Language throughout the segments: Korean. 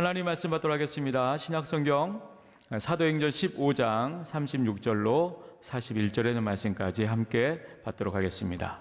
하나님 말씀 받도록 하겠습니다. 신약성경 사도행전 15장 36절로 41절에 있는 말씀까지 함께 받도록 하겠습니다.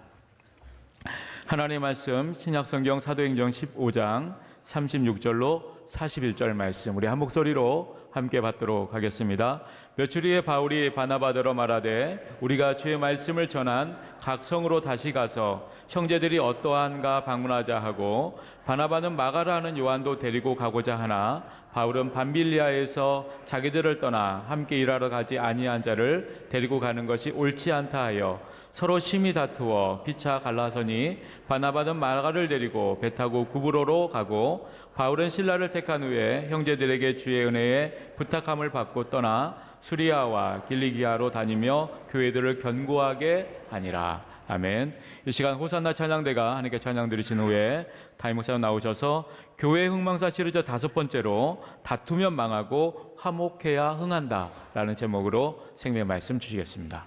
하나님의 말씀 신약성경 사도행전 15장 36절로 41절 말씀 우리 한 목소리로 함께 받도록 하겠습니다. 며칠 후에 바울이 바나바더러 말하되 우리가 주의 말씀을 전한 각 성으로 다시 가서 형제들이 어떠한가 방문하자 하고 바나바는 마가라 하는 요한도 데리고 가고자 하나 바울은 밤빌리아에서 자기들을 떠나 함께 일하러 가지 아니한 자를 데리고 가는 것이 옳지 않다 하여 서로 심히 다투어 피차 갈라서니 바나바는 마가를 데리고 배 타고 구브로로 가고 바울은 실라를 택한 후에 형제들에게 주의 은혜에 부탁함을 받고 떠나 수리아와 길리기아로 다니며 교회들을 견고하게 하니라. 아멘. 이 시간 호산나 찬양대가 하나님께 찬양 드리신 후에 담임 목사님 나오셔서 교회 흥망사 시리즈 5번째로 다투면 망하고 화목해야 흥한다 라는 제목으로 생명의 말씀 주시겠습니다.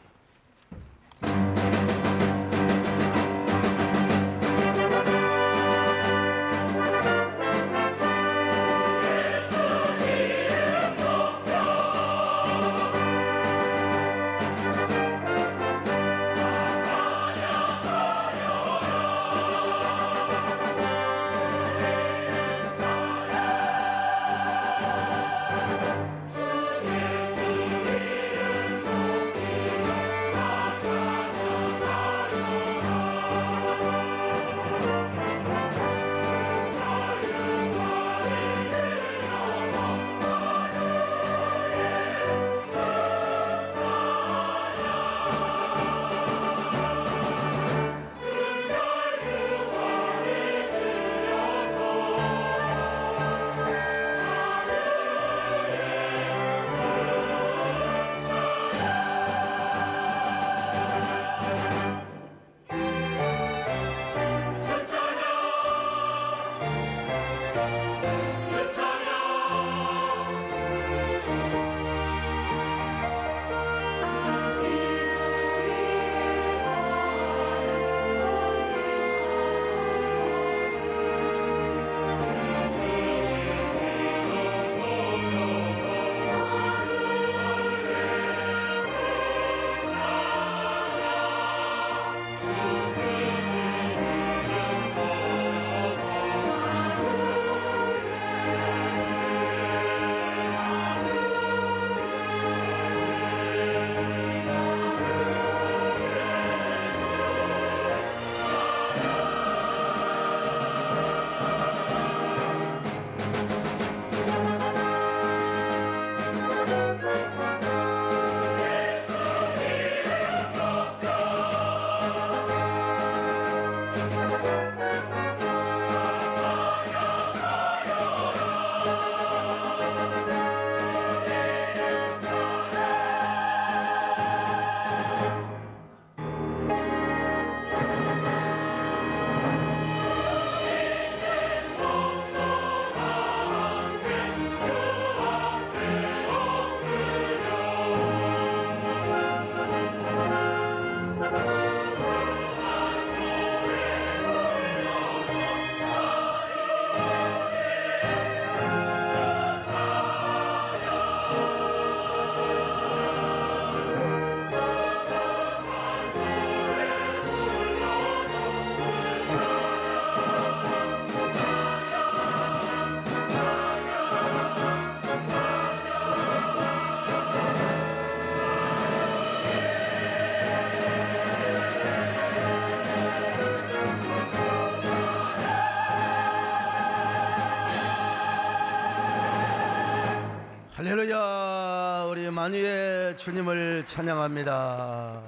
할렐루야. 우리 만유의 주님을 찬양합니다.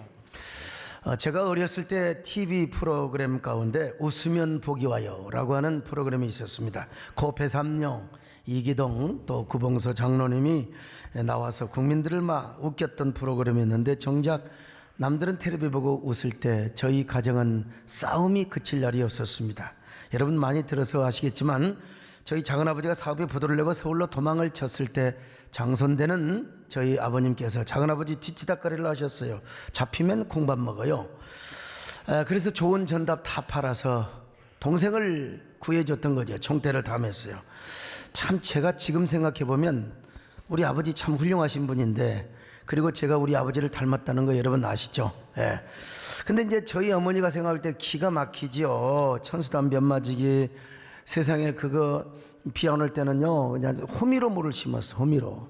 제가 어렸을 때 TV 프로그램 가운데 웃으면 복이 와요 라고 하는 프로그램이 있었습니다. 고배삼룡, 이기동 또 구봉서 장로님이 나와서 국민들을 막 웃겼던 프로그램이었는데 정작 남들은 텔레비 보고 웃을 때 저희 가정은 싸움이 그칠 날이 없었습니다. 여러분 많이 들어서 아시겠지만 저희 작은아버지가 사업에 부도를 내고 서울로 도망을 쳤을 때 장손대는 저희 아버님께서 작은아버지 뒤치다거리를 하셨어요. 잡히면 콩밥 먹어요. 그래서 좋은 전답 다 팔아서 동생을 구해줬던 거죠. 총대를 담았어요. 참 제가 지금 생각해 보면 우리 아버지 참 훌륭하신 분인데, 그리고 제가 우리 아버지를 닮았다는 거 여러분 아시죠? 예. 근데 이제 저희 어머니가 생각할 때 기가 막히지요. 천수담 면마지기 세상에 그거 비 안 올 때는요 그냥 호미로 물을 심었어. 호미로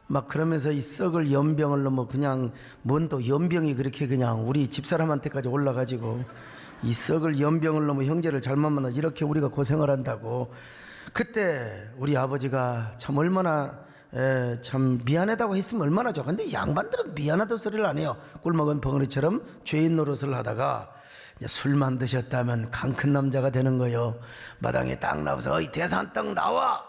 막 그러면서 이 썩을 연병을 넘어 그냥 뭔 또 연병이 그렇게 그냥 우리 집사람한테까지 올라가지고 이 썩을 연병을 넘어 형제를 잘못 만나 이렇게 우리가 고생을 한다고. 그때 우리 아버지가 참 얼마나 참 미안하다고 했으면 얼마나 좋아. 근데 양반들은 미안하다는 소리를 안 해요. 꿀먹은 벙어리처럼 죄인 노릇을 하다가 이제 술만 드셨다면 강 큰 남자가 되는 거예요. 마당에 딱 나와서 어이 대산떡 나와.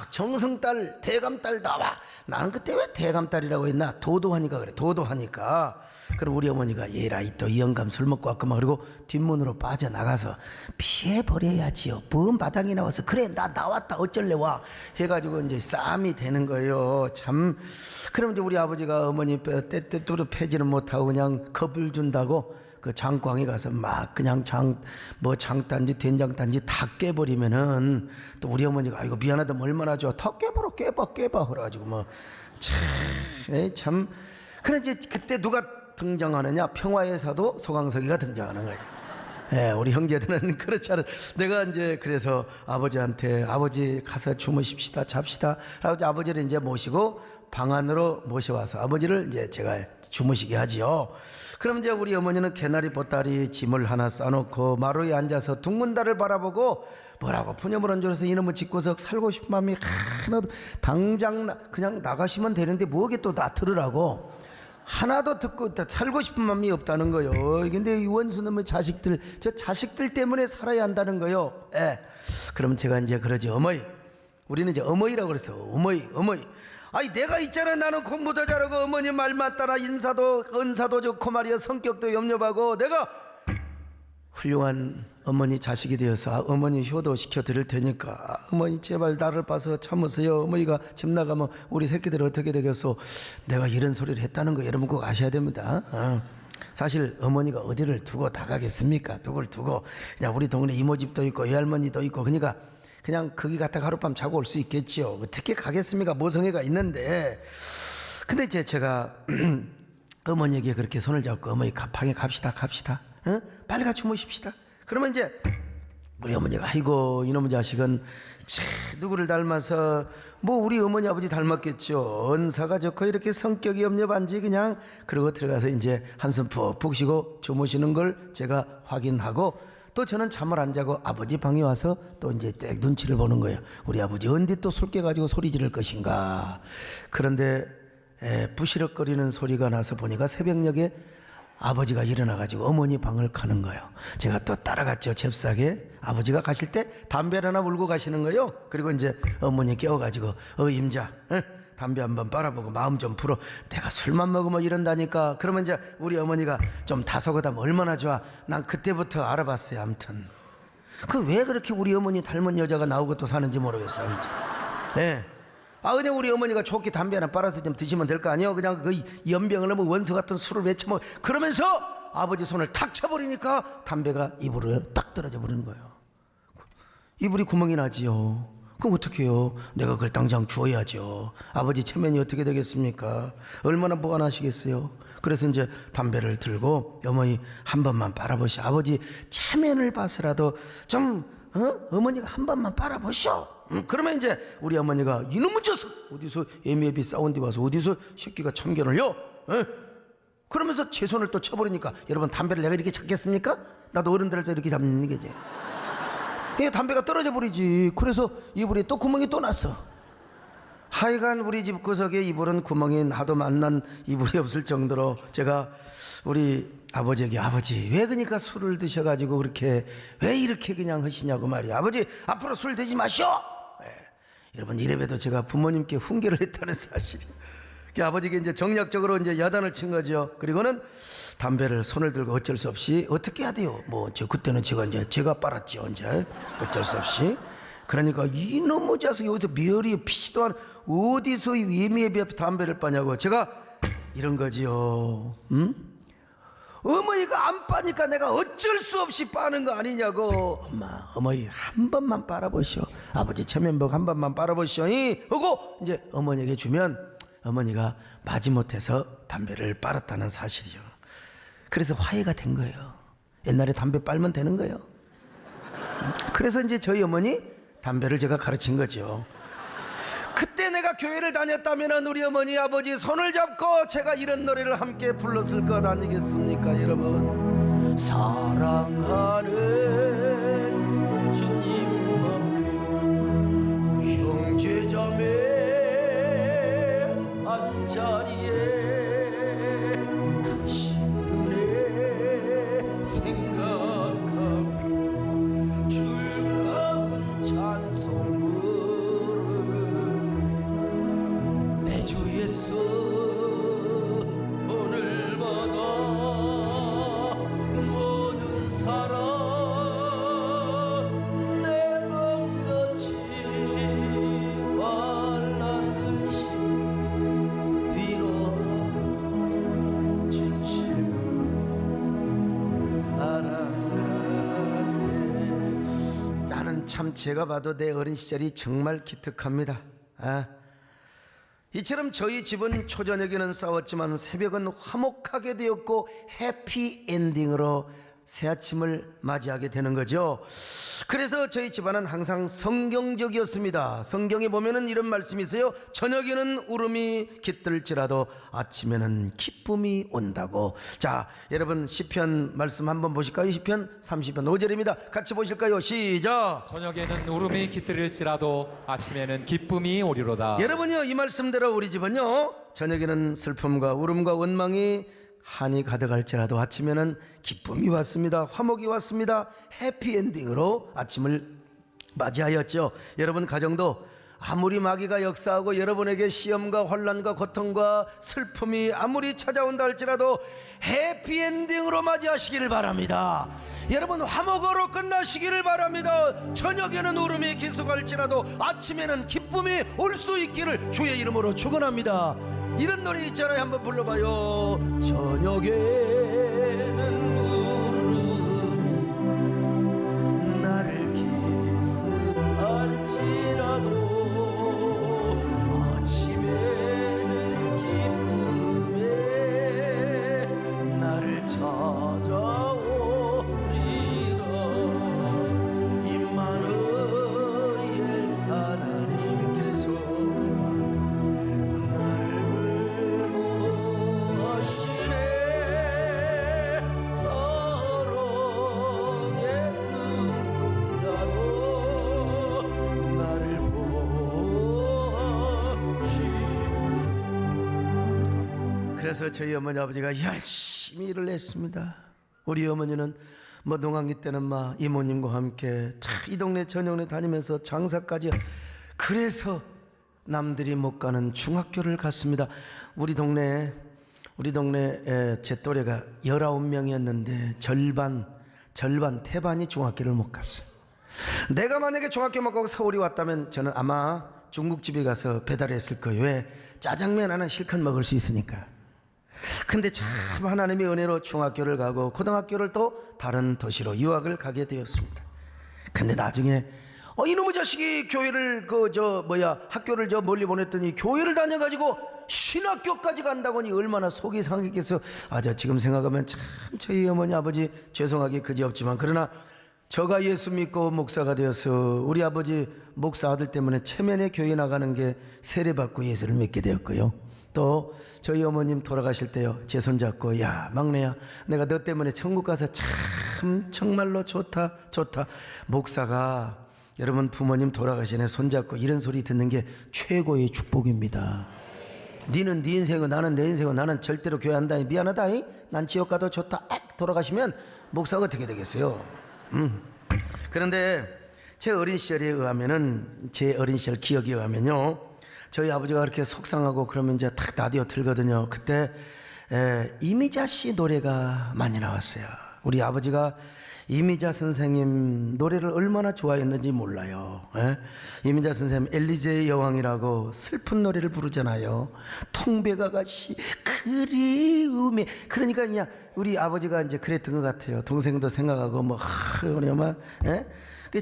정승딸 대감딸 나와. 나는 그때 왜 대감딸이라고 했나? 도도하니까 그래. 도도하니까. 그럼 우리 어머니가 얘라 또 이 영감 술 먹고 왔구만. 그리고 뒷문으로 빠져나가서 피해버려야지요. 뭔 마당에 나와서 그래 나 나왔다 어쩔래 와 해가지고 이제 싸움이 되는 거예요. 참. 그럼 이제 우리 아버지가 어머니 때때로 패지는 못하고 그냥 겁을 준다고 그 장광에 가서 막 그냥 장단지 된장단지 다 깨버리면은 또 우리 어머니가 아이고 미안하다 얼마나 좋아 다 깨봐 그래가지고 참. 그래 이제 그때 누가 등장하느냐? 평화의 사도 소강석이가 등장하는 거예요. 예, 우리 형제들은 그렇지 않아. 내가 이제 그래서 아버지한테 아버지 가서 주무십시다 잡시다 라고 아버지를 이제 모시고 방 안으로 모셔와서 아버지를 이제 제가 주무시게 하지요. 그럼 이제 우리 어머니는 개나리 보따리 짐을 하나 싸놓고 마루에 앉아서 둥근달을 바라보고 뭐라고 푸념을 얹어서 이놈의 집구석 살고 싶은 마음이 하나도 당장 그냥 나가시면 되는데 뭐게 또 나 들으라고 하나도 듣고 살고 싶은 마음이 없다는 거요. 근데 이 원수놈의 자식들 저 자식들 때문에 살아야 한다는 거요. 예. 그럼 제가 이제 그러지 어머니 우리는 이제 어머니라고 그래서 어머니 아니 내가 있잖아 나는 공부도 잘하고 어머니 말만 따라 인사도 은사도 좋고 말이야 성격도 염려하고 내가 훌륭한 어머니 자식이 되어서 어머니 효도시켜 드릴 테니까 어머니 제발 나를 봐서 참으세요. 어머니가 집 나가면 우리 새끼들 어떻게 되겠소. 내가 이런 소리를 했다는 거 여러분 꼭 아셔야 됩니다. 사실 어머니가 어디를 두고 나가겠습니까. 누굴 두고 그냥 우리 동네 이모집도 있고 외할머니도 있고 그러니까 그냥 거기 갔다가 하룻밤 자고 올 수 있겠지요. 어떻게 가겠습니까. 모성애가 있는데. 근데 이제 제가 어머니에게 그렇게 손을 잡고 어머니 방에 갑시다 빨리 가 주무십시다. 그러면 이제 우리 어머니가 아이고 이놈의 자식은 누구를 닮아서 뭐 우리 어머니 아버지 닮았겠죠. 언사가 좋고 이렇게 성격이 염려반지 그냥 그러고 들어가서 이제 한숨 푹푹 쉬고 주무시는 걸 제가 확인하고 또 저는 잠을 안 자고 아버지 방에 와서 또 이제 딱 눈치를 보는 거예요. 우리 아버지 언제 또 술 깨가지고 소리 지를 것인가. 그런데 부시럭거리는 소리가 나서 보니까 새벽녘에 아버지가 일어나가지고 어머니 방을 가는 거예요. 제가 또 따라갔죠. 잽싸게 아버지가 가실 때 담배를 하나 물고 가시는 거예요. 그리고 이제 어머니 깨워가지고 임자 담배 한번 빨아보고 마음 좀 풀어. 내가 술만 먹으면 이런다니까. 그러면 이제 우리 어머니가 좀 다소거다면 얼마나 좋아. 난 그때부터 알아봤어요. 아무튼 그 왜 그렇게 우리 어머니 닮은 여자가 나오고 또 사는지 모르겠어요. 아무튼 그냥 우리 어머니가 좋게 담배 하나 빨아서 좀 드시면 될 거 아니에요. 그냥 그 연병을 넘어 원수 같은 술을 외쳐먹 그러면서 아버지 손을 탁 쳐버리니까 담배가 입으로 딱 떨어져 버리는 거예요. 이불이 구멍이 나지요. 그럼 어떻게 해요? 내가 그걸 당장 주워야죠. 아버지 체면이 어떻게 되겠습니까? 얼마나 무안하시겠어요? 그래서 이제 담배를 들고 어머니 한 번만 빨아보시오. 아버지 체면을 봐서라도 좀 어머니가 한 번만 빨아보시오. 그러면 이제 우리 어머니가 이놈의 녀석 어디서 애미애비 싸운 데 와서 어디서 새끼가 참견을요? 그러면서 제 손을 또 쳐버리니까 여러분 담배를 내가 이렇게 잡겠습니까? 나도 어른들을 이렇게 잡는 게지. 담배가 떨어져 버리지. 그래서 이불에 또 구멍이 또 났어. 하여간 우리 집 구석에 이불은 구멍이 하도 만난 이불이 없을 정도로 제가 우리 아버지에게 아버지 왜 그러니까 술을 드셔가지고 그렇게 왜 이렇게 그냥 하시냐고 말이야. 아버지 앞으로 술 드지 마시오. 여러분 이래봬도 제가 부모님께 훈계를 했다는 사실이. 아버지께 이제 정략적으로 이제 야단을 친 거죠. 그리고는 담배를 손을 들고 어쩔 수 없이 어떻게 해야 돼요. 그때는 제가 빨았죠. 이제 어쩔 수 없이. 그러니까 이놈의 자식이 어디서 미열이 피지도 않은 어디서 예미애비 앞에 담배를 빠냐고. 제가 이런 거지요. 어머니가 안 빠니까 내가 어쩔 수 없이 빠는 거 아니냐고. 어머니 한 번만 빨아보시오. 아버지 체면복 한 번만 빨아보시오 하고 이제 어머니에게 주면 어머니가 마지못해서 담배를 빨았다는 사실이요. 그래서 화해가 된 거예요. 옛날에 담배 빨면 되는 거예요. 그래서 이제 저희 어머니 담배를 제가 가르친 거죠. 그때 내가 교회를 다녔다면 우리 어머니 아버지 손을 잡고 제가 이런 노래를 함께 불렀을 것 아니겠습니까 여러분. 사랑하는 주님 앞에 형제자매 한자리에 그 신근에 생각하며 즐거운 찬송 내 주 예수 오늘마다 모든 사랑 내 맘같이 말란 듯이 위로하고 진심 사랑하세. 나는 참 제가 봐도 내 어린 시절이 정말 기특합니다. 이처럼 저희 집은 초저녁에는 싸웠지만 새벽은 화목하게 되었고 해피엔딩으로 새아침을 맞이하게 되는 거죠. 그래서 저희 집안은 항상 성경적이었습니다. 성경에 보면은 이런 말씀이 있어요. 저녁에는 울음이 깃들지라도 아침에는 기쁨이 온다고. 자, 여러분 시편 말씀 한번 보실까요? 시편 30편 5절입니다. 같이 보실까요? 시작. 저녁에는 울음이 깃들일지라도 아침에는 기쁨이 오리로다. 여러분요, 이 말씀대로 우리 집은요, 저녁에는 슬픔과 울음과 원망이 한이 가득할지라도 아침에는 기쁨이 왔습니다. 화목이 왔습니다. 해피엔딩으로 아침을 맞이하였죠. 여러분 가정도 아무리 마귀가 역사하고 여러분에게 시험과 환난과 고통과 슬픔이 아무리 찾아온다 할지라도 해피엔딩으로 맞이하시기를 바랍니다. 여러분 화목으로 끝나시기를 바랍니다. 저녁에는 울음이 계속할지라도 아침에는 기쁨이 올 수 있기를 주의 이름으로 축원합니다. 이런 노래 있잖아요. 한번 불러봐요. 저녁에는 울음이 나를 기습할지라도 아침에는 기쁨에 나를 찾아오리라. 임마누엘 하나님께서 그래서 저희 어머니 아버지가 열심히 일을 했습니다. 우리 어머니는 뭐 농한기 때는 막 이모님과 함께 이 동네 저 동네 다니면서 장사까지. 그래서 남들이 못 가는 중학교를 갔습니다. 우리 동네에 제 또래가 19명이었는데 절반 태반이 중학교를 못 갔어요. 내가 만약에 중학교 못 가고 서울이 왔다면 저는 아마 중국집에 가서 배달했을 거예요. 왜? 짜장면 하나 실컷 먹을 수 있으니까. 근데 참 하나님의 은혜로 중학교를 가고 고등학교를 또 다른 도시로 유학을 가게 되었습니다. 근데 나중에 이놈의 자식이 교회를 학교를 멀리 보냈더니 교회를 다녀가지고 신학교까지 간다고니 얼마나 속이 상했겠어. 저 지금 생각하면 참 저희 어머니 아버지 죄송하기 그지없지만, 그러나 저가 예수 믿고 목사가 되어서 우리 아버지 목사 아들 때문에 체면에 교회 나가는 게 세례받고 예수를 믿게 되었고요. 또 저희 어머님 돌아가실 때요, 제 손잡고 야 막내야, 내가 너 때문에 천국 가서 참 정말로 좋다. 목사가 여러분 부모님 돌아가시네 손잡고 이런 소리 듣는 게 최고의 축복입니다. 니는 네 인생이고 나는 내 인생이고, 나는 절대로 교회 안 다니 미안하다. 난 지옥 가도 좋다. 돌아가시면 목사가 어떻게 되겠어요? 그런데 제 어린 시절에 의하면은, 제 어린 시절 기억에 의하면요, 저희 아버지가 그렇게 속상하고 그러면 이제 탁 라디오 틀거든요. 그때 이미자 씨 노래가 많이 나왔어요. 우리 아버지가 이미자 선생님 노래를 얼마나 좋아했는지 몰라요. 이미자 선생님 엘리제의 여왕이라고 슬픈 노래를 부르잖아요. 통백아가씨 그리움에, 그러니까 그냥 우리 아버지가 이제 그랬던 것 같아요. 동생도 생각하고 뭐 우리 엄마, 예?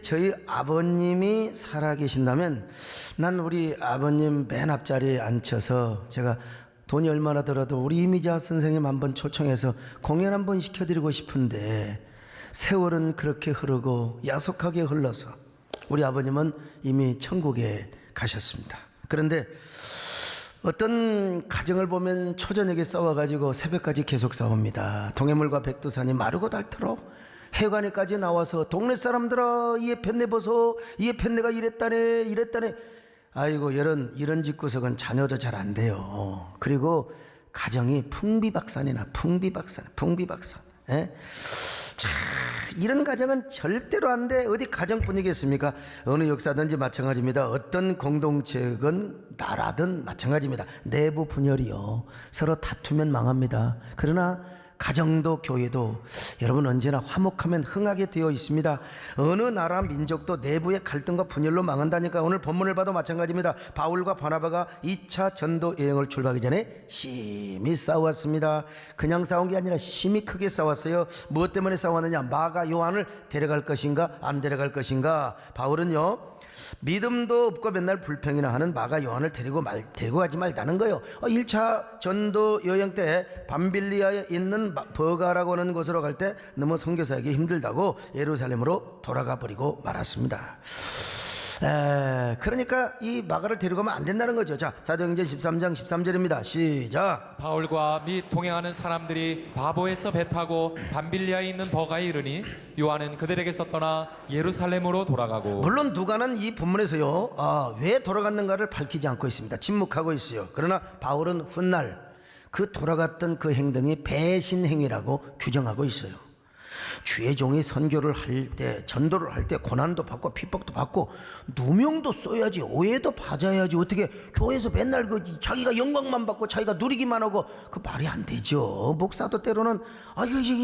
저희 아버님이 살아계신다면 난 우리 아버님 맨 앞자리에 앉혀서 제가 돈이 얼마나 들어도 우리 이미자 선생님 한번 초청해서 공연 한번 시켜드리고 싶은데 세월은 그렇게 흐르고 야속하게 흘러서 우리 아버님은 이미 천국에 가셨습니다. 그런데 어떤 가정을 보면 초저녁에 싸워가지고 새벽까지 계속 싸웁니다. 동해물과 백두산이 마르고 닳도록 해관에까지 나와서 동네 사람들아 이에 펜내 보소, 이에 펜내가 이랬다네. 아이고 이런 집구석은 자녀도 잘 안 돼요. 그리고 가정이 풍비박산이나 풍비박산. 예? 자, 이런 가정은 절대로 안 돼. 어디 가정뿐이겠습니까? 어느 역사든지 마찬가지입니다. 어떤 공동체건 나라든 마찬가지입니다. 내부 분열이요, 서로 다투면 망합니다. 그러나 가정도 교회도 여러분 언제나 화목하면 흥하게 되어 있습니다. 어느 나라 민족도 내부의 갈등과 분열로 망한다니까. 오늘 본문을 봐도 마찬가지입니다. 바울과 바나바가 2차 전도 여행을 출발하기 전에 심히 싸웠습니다. 그냥 싸운 게 아니라 심히 크게 싸웠어요. 무엇 때문에 싸웠느냐? 마가 요한을 데려갈 것인가 안 데려갈 것인가. 바울은요, 믿음도 없고 맨날 불평이나 하는 마가 요한을 데리고 가지 말다는 거예요. 1차 전도 여행 때 밤빌리아에 있는 버가라고 하는 곳으로 갈 때 너무 선교사에게 힘들다고 예루살렘으로 돌아가 버리고 말았습니다. 그러니까 이 마가를 데리고 가면 안 된다는 거죠. 자, 사도행전 13장 13절입니다. 시작. 바울과 및 동행하는 사람들이 바보에서 배 타고 밤빌리아에 있는 버가에 이르니 요한은 그들에게서 떠나 예루살렘으로 돌아가고. 물론 누가는 이 본문에서요, 왜 돌아갔는가를 밝히지 않고 있습니다. 침묵하고 있어요. 그러나 바울은 훗날 그 돌아갔던 그 행동이 배신 행위라고 규정하고 있어요. 주의 종이 선교를 할 때, 전도를 할 때 고난도 받고 핍박도 받고 누명도 써야지, 오해도 받아야지. 어떻게 교회에서 맨날 자기가 영광만 받고 자기가 누리기만 하고, 그 말이 안 되죠. 목사도 때로는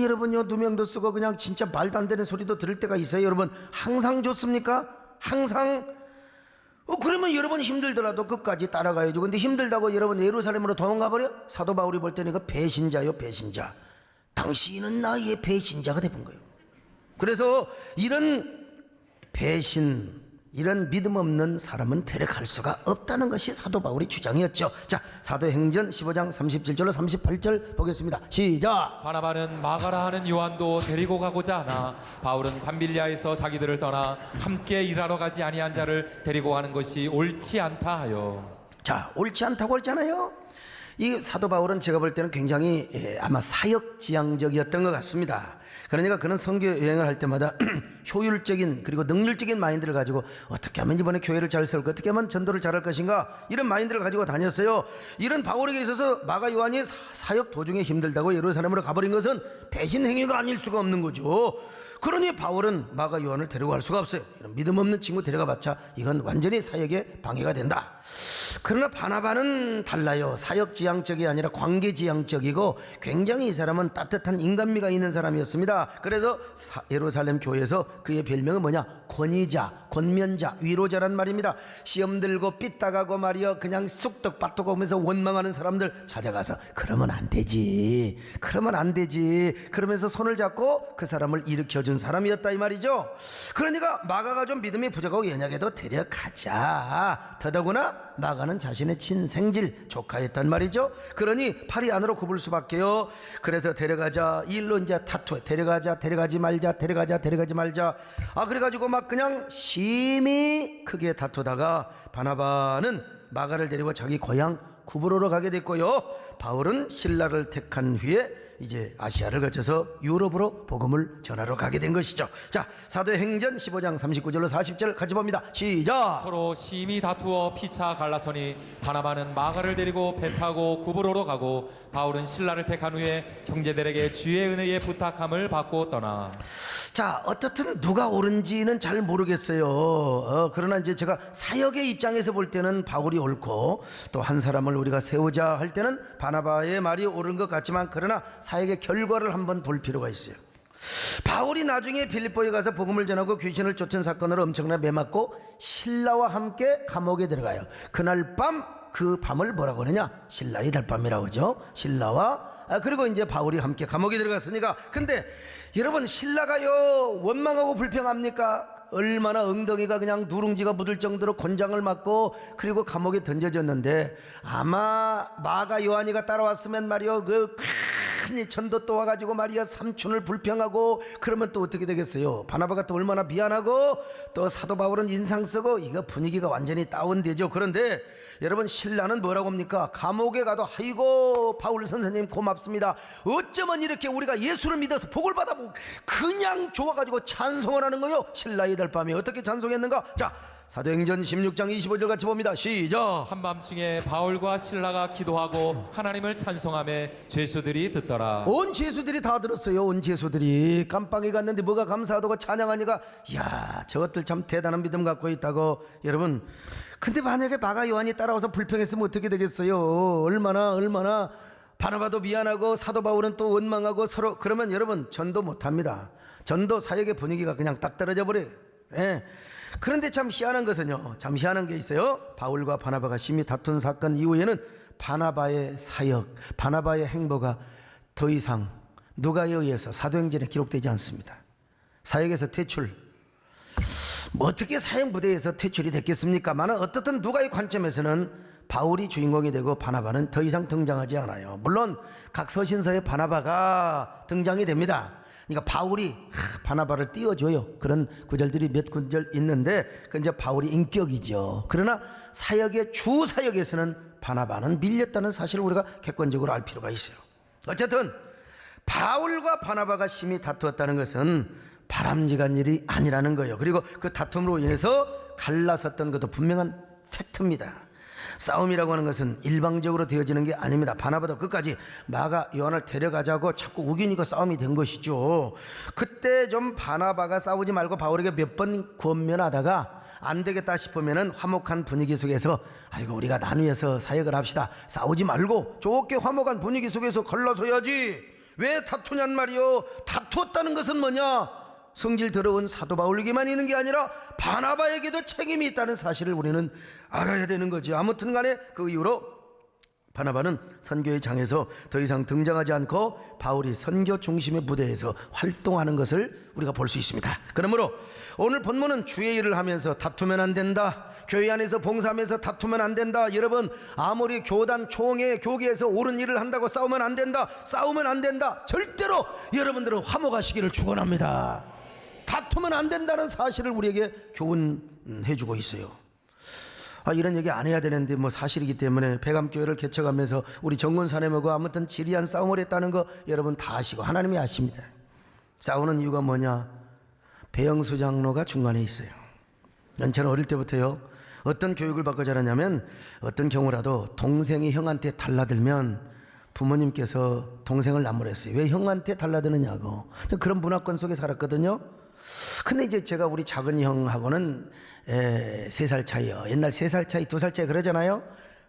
여러분요, 누명도 쓰고 그냥 진짜 말도 안 되는 소리도 들을 때가 있어요. 여러분 항상 좋습니까? 항상? 그러면 여러분 힘들더라도 끝까지 따라가야죠. 근데 힘들다고 여러분 예루살렘으로 도망가 버려? 사도 바울이 볼 때는 이거 배신자요, 배신자. 당신은 나의 배신자가 되는 거예요. 그래서 이런 배신, 이런 믿음 없는 사람은 데려갈 수가 없다는 것이 사도 바울의 주장이었죠. 자, 사도행전 15장 37절로 38절 보겠습니다. 시작. 바나바는 마가라 하는 요한도 데리고 가고자 하나 바울은 밤빌리아에서 자기들을 떠나 함께 일하러 가지 아니한 자를 데리고 가는 것이 옳지 않다 하여. 자, 옳지 않다고 했잖아요. 이 사도 바울은 제가 볼 때는 굉장히 아마 사역지향적이었던 것 같습니다. 그러니까 그는 선교 여행을 할 때마다 효율적인 그리고 능률적인 마인드를 가지고 어떻게 하면 이번에 교회를 잘 세울까, 어떻게 하면 전도를 잘할 것인가, 이런 마인드를 가지고 다녔어요. 이런 바울에게 있어서 마가 요한이 사역 도중에 힘들다고 예루살렘으로 가버린 것은 배신 행위가 아닐 수가 없는 거죠. 그러니 바울은 마가 요한을 데려갈 수가 없어요. 이런 믿음 없는 친구 데려가봤자 이건 완전히 사역에 방해가 된다. 그러나 바나바는 달라요. 사역지향적이 아니라 관계지향적이고 굉장히 이 사람은 따뜻한 인간미가 있는 사람이었습니다. 그래서 예루살렘 교회에서 그의 별명은 뭐냐? 권위자, 권면자, 위로자란 말입니다. 시험 들고 삐딱하고 말이여 그냥 쑥떡 빠떡 오면서 원망하는 사람들 찾아가서 그러면 안 되지, 그러면 안 되지, 그러면서 손을 잡고 그 사람을 일으켜준 사람이었다 이 말이죠. 그러니까 마가가 좀 믿음이 부족하고 연약해도 데려가자. 더더구나 마가는 자신의 친생질 조카였단 말이죠. 그러니 팔이 안으로 굽을 수밖에요. 그래서 데려가자, 일로 이제 다투해. 데려가지 말자. 그래가지고 막 그냥 심히 크게 다투다가 바나바는 마가를 데리고 자기 고향 구브로로 가게 됐고요. 바울은 신라를 택한 후에 이제 아시아를 거쳐서 유럽으로 복음을 전하러 가게 된 것이죠. 자, 사도행전 15장 39절로 40절 같이 봅니다. 시작. 서로 심히 다투어 피차 갈라서니 바나바는 마가를 데리고 배 타고 구브로로 가고 바울은 신라를 택한 후에 형제들에게 주의 은혜에 부탁함을 받고 떠나. 자, 어떻든 누가 옳은지는 잘 모르겠어요. 그러나 이제 제가 사역의 입장에서 볼 때는 바울이 옳고 또 한 사람을 우리가 세우자 할 때는 바나바의 말이 옳은 것 같지만, 그러나 사역의 결과를 한번 볼 필요가 있어요. 바울이 나중에 빌립보에 가서 복음을 전하고 귀신을 쫓은 사건으로 엄청나게 매맞고 신라와 함께 감옥에 들어가요. 그날 밤 그 밤을 뭐라고 하느냐? 신라의 달밤이라고 하죠. 신라와 그리고 이제 바울이 함께 감옥에 들어갔으니까. 근데 여러분, 신라가요 원망하고 불평합니까? 얼마나 엉덩이가 그냥 누룽지가 묻을 정도로 곤장을 맞고 그리고 감옥에 던져졌는데, 아마 마가 요한이가 따라왔으면 말이요 그 큰이 천도 또 와가지고 말이야 삼촌을 불평하고 그러면 또 어떻게 되겠어요? 바나바가 또 얼마나 미안하고 또 사도 바울은 인상 쓰고 이거 분위기가 완전히 다운되죠. 그런데 여러분, 신라는 뭐라고 합니까? 감옥에 가도 아이고 바울 선생님 고맙습니다. 어쩌면 이렇게 우리가 예수를 믿어서 복을 받아보고 그냥 좋아가지고 찬송을 하는 거요. 신라의 달밤에 어떻게 찬송했는가? 자, 사도행전 16장 25절 같이 봅니다. 시작. 한밤중에 바울과 신라가 기도하고 하나님을 찬송하며 죄수들이 듣더라. 온 죄수들이 다 들었어요. 온 죄수들이 깜빵에 갔는데 뭐가 감사하다고 찬양하니까, 이야 저것들 참 대단한 믿음 갖고 있다고. 여러분, 근데 만약에 마가 요한이 따라와서 불평했으면 어떻게 되겠어요? 얼마나 바나바도 미안하고 사도 바울은 또 원망하고 서로. 그러면 여러분, 전도 못합니다. 전도 사역의 분위기가 그냥 딱 떨어져 버려요. 예. 그런데 참 희한한 것은요, 참 희한한 게 있어요. 바울과 바나바가 심히 다툰 사건 이후에는 바나바의 사역, 바나바의 행보가 더 이상 누가에 의해서 사도행전에 기록되지 않습니다. 사역에서 퇴출. 뭐 어떻게 사역 무대에서 퇴출이 됐겠습니까만, 어떻든 누가의 관점에서는 바울이 주인공이 되고 바나바는 더 이상 등장하지 않아요. 물론 각 서신서에 바나바가 등장이 됩니다. 그러니까 바울이 바나바를 띄워줘요. 그런 구절들이 몇 구절 있는데 그 이제 바울이 인격이죠. 그러나 사역의 주 사역에서는 바나바는 밀렸다는 사실을 우리가 객관적으로 알 필요가 있어요. 어쨌든 바울과 바나바가 심히 다투었다는 것은 바람직한 일이 아니라는 거예요. 그리고 그 다툼으로 인해서 갈라섰던 것도 분명한 팩트입니다. 싸움이라고 하는 것은 일방적으로 되어지는 게 아닙니다. 바나바도 끝까지 마가 요한을 데려가자고 자꾸 우기니까 싸움이 된 것이죠. 그때 좀 바나바가 싸우지 말고 바울에게 몇 번 권면하다가 안 되겠다 싶으면은 화목한 분위기 속에서 아이고 우리가 나누어서 사역을 합시다. 싸우지 말고 좋게 화목한 분위기 속에서 갈라서야지. 왜 다투냔 말이요. 다투었다는 것은 뭐냐? 성질 더러운 사도 바울에게만 있는 게 아니라 바나바에게도 책임이 있다는 사실을 우리는 알아야 되는 거죠. 아무튼 간에 그 이후로 바나바는 선교의 장에서 더 이상 등장하지 않고 바울이 선교 중심의 무대에서 활동하는 것을 우리가 볼 수 있습니다. 그러므로 오늘 본문은 주의 일을 하면서 다투면 안 된다. 교회 안에서 봉사하면서 다투면 안 된다. 여러분, 아무리 교단 총회 교계에서 옳은 일을 한다고 싸우면 안 된다. 싸우면 안 된다. 절대로 여러분들은 화목하시기를 축원합니다. 다투면 안 된다는 사실을 우리에게 교훈해주고 있어요. 이런 얘기 안 해야 되는데 뭐 사실이기 때문에 배감교회를 개척하면서 우리 정권사님하고 아무튼 지리한 싸움을 했다는 거 여러분 다 아시고 하나님이 아십니다. 싸우는 이유가 뭐냐? 배영수 장로가 중간에 있어요. 저는 어릴 때부터요, 어떤 교육을 받고 자랐냐면 어떤 경우라도 동생이 형한테 달라들면 부모님께서 동생을 나무랬어요. 왜 형한테 달라드느냐고. 그런 문화권 속에 살았거든요. 근데 이제 제가 우리 작은 형하고는 3살 차이요. 옛날 3살 차이, 2살 차이 그러잖아요.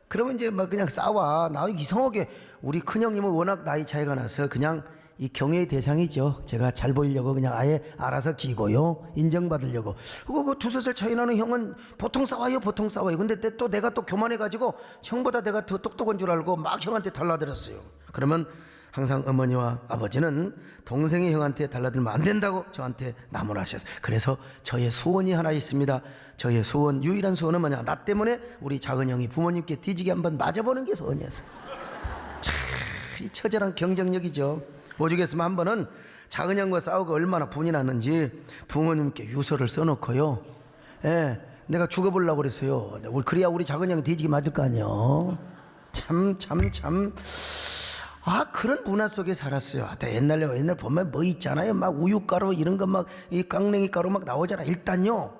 그러면 이제 막 그냥 싸워. 나 이상하게 우리 큰형님은 워낙 나이 차이가 나서 그냥 이 경외의 대상이죠. 제가 잘 보이려고 그냥 아예 알아서 기고요. 인정받으려고. 그 2-3살 차이 나는 형은 보통 싸워요. 보통 싸워요. 근데 또 내가 또 교만해가지고 형보다 내가 더 똑똑한 줄 알고 막 형한테 달라들었어요. 그러면 항상 어머니와 아버지는 동생이 형한테 달라들면 안 된다고 저한테 나무라셨어요. 그래서 저의 소원이 하나 있습니다. 저의 소원, 유일한 소원은 뭐냐? 나 때문에 우리 작은 형이 부모님께 뒤지게 한번 맞아보는 게 소원이었어요. 참, 이 처절한 경쟁력이죠. 오죽했으면 한 번은 작은 형과 싸우고 얼마나 분이 났는지 부모님께 유서를 써놓고요. 내가 죽어보려고 그랬어요. 그래야 우리 작은 형이 뒤지게 맞을 거 아니에요. 참. 그런 문화 속에 살았어요. 옛날 보면 뭐 있잖아요. 막 우유가루 이런 거 막 이 깡냉이 가루 막 나오잖아. 일단요.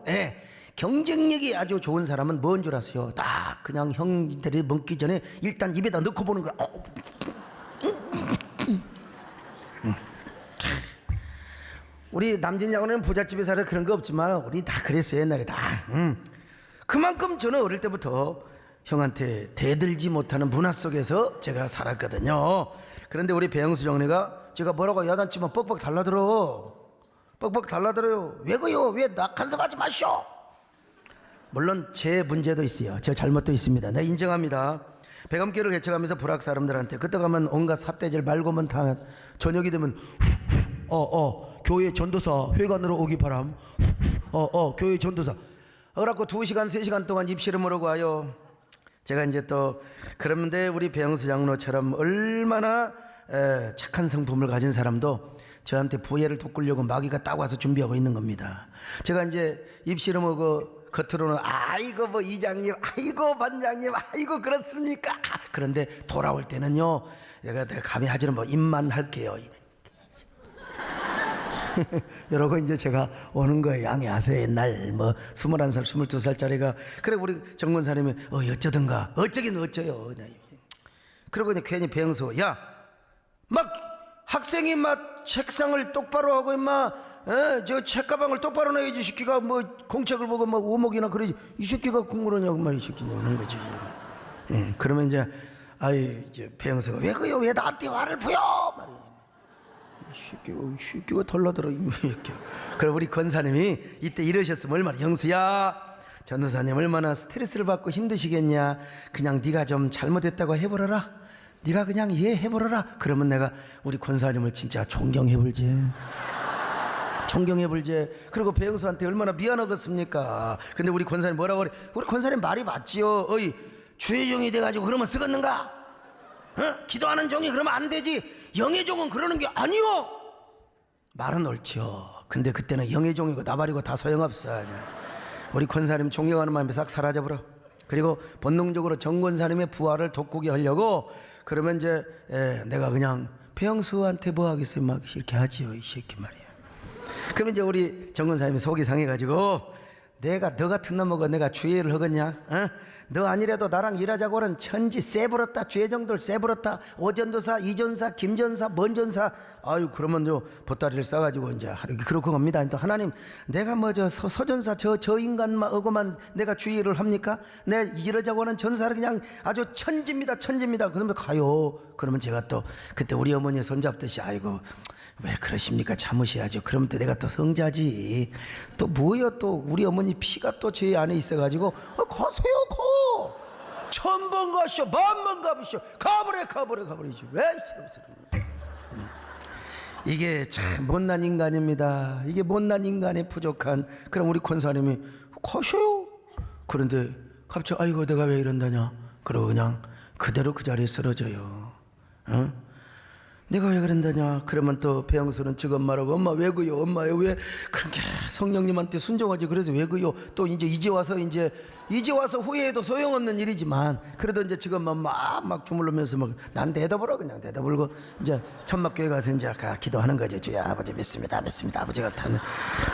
경쟁력이 아주 좋은 사람은 뭔 줄 아세요? 딱 그냥 형들이 먹기 전에 일단 입에다 넣고 보는 거야. 우리 남진 양은 부잣집에 살아서 그런 거 없지만 우리 다 그랬어요. 옛날에 다. 그만큼 저는 어릴 때부터 형한테 대들지 못하는 문화 속에서 제가 살았거든요. 그런데 우리 배영수 장로가 제가 뭐라고 야단치면 뻑뻑 달라들어요. 왜 그요? 왜 나 간섭하지 마시오. 물론 제 문제도 있어요. 제 잘못도 있습니다. 네, 인정합니다. 백암교를 개척하면서 불악 사람들한테 그때 가면 온갖 삿대질 말고만 다 저녁이 되면 교회 전도사 회관으로 오기 바람. 교회 전도사. 그래갖고 2시간 3시간 동안 입씨름을 하고 와요. 제가 이제 또 그런데 우리 배영수 장로처럼 얼마나 착한 성품을 가진 사람도 저한테 부혜를 돋구려고 마귀가 딱 와서 준비하고 있는 겁니다. 제가 이제 입씨름하고 겉으로는 아이고 뭐 이장님, 아이고 반장님, 아이고 그렇습니까? 그런데 돌아올 때는요, 내가 감히 하지는 뭐 입만 할게요. 이러고 이제 제가 오는 거예요. 양해하세요. 옛날 뭐 21살, 22살짜리가 그래 우리 정권사님이 어쩌든가 어쩌긴 어쩌요. 그러고 이제 괜히 배영수 야 막 학생이 막 책상을 똑바로 하고 임마 저 책가방을 똑바로 놔야지. 이 새끼가 뭐 공책을 보고 막 오목이나 그러지. 이 새끼가 공부를 하냐고 말 이 새끼는 오는 거지. 그러면 이제 이제 배영수가 왜 그요? 왜 나한테 화를 부여? 말이야. 이 새끼가 덜나들어 이 새끼. 그럼 우리 권사님이 이때 이러셨으면 얼마나 영수야 전도사님 얼마나 스트레스를 받고 힘드시겠냐. 그냥 네가 좀 잘못했다고 해보라라. 네가 그냥 이해해보라라. 그러면 내가 우리 권사님을 진짜 존경해볼지. 그리고 배영수한테 얼마나 미안하겠습니까. 근데 우리 권사님 뭐라고 그래. 우리 권사님 말이 맞지요. 어이 주의 종이 돼가지고 그러면 쓰겠는가. 기도하는 종이 그러면 안 되지. 영의 종은 그러는 게 아니요. 말은 옳지요. 근데 그때는 영의 종이고 나발이고 다 소용없어. 우리 권사님 존경하는 마음이 싹 사라져버려. 그리고 본능적으로 정권사님의 부활을 돋구게 하려고 그러면 이제 내가 그냥 배영수한테 뭐 하겠어요 막 이렇게 하지요. 이 새끼 말이야. 그러면 이제 우리 정권사님이 속이 상해가지고 내가 너 같은 놈하고 내가 주의를 하겠냐? 너 아니래도 나랑 일하자고 하는 천지 세부렀다. 주의정들 세부렀다. 오전도사, 이전사, 김전사, 먼전사. 그러면 저 보따리를 싸가지고 이제 그렇고 갑니다. 또 하나님, 내가 뭐 저 서전사 저 인간하고만 내가 주의를 합니까? 내 이러자고 하는 전사를 그냥 아주 천지입니다. 그러면 가요. 그러면 제가 또 그때 우리 어머니 손잡듯이 아이고. 왜 그러십니까? 참으셔야죠. 그럼 또 내가 또 성자지. 또 뭐요? 또 우리 어머니 피가 또 제 안에 있어가지고 가세요 고. 1000번 가시오. 10,000번 가보시오. 가버리죠. 왜 이게 참 못난 인간입니다. 이게 못난 인간의 부족한. 그럼 우리 권사님이 가세요. 그런데 갑자기 아이고 내가 왜 이런다냐. 그러고 그냥 그대로 그 자리에 쓰러져요. 내가 왜 그런다냐. 그러면 또 배영수는 지금 말하고 엄마 왜 그요? 엄마 왜 그렇게 성령님한테 순종하지? 그래서 왜 그요? 또 이제 와서 후회해도 소용없는 일이지만 그래도 이제 지금 막 주물르면서 막 난 대답으로 그냥 대답을고 이제 천막교회 가서 이제 기도하는 거죠. 주야 아버지 믿습니다. 아버지 같은.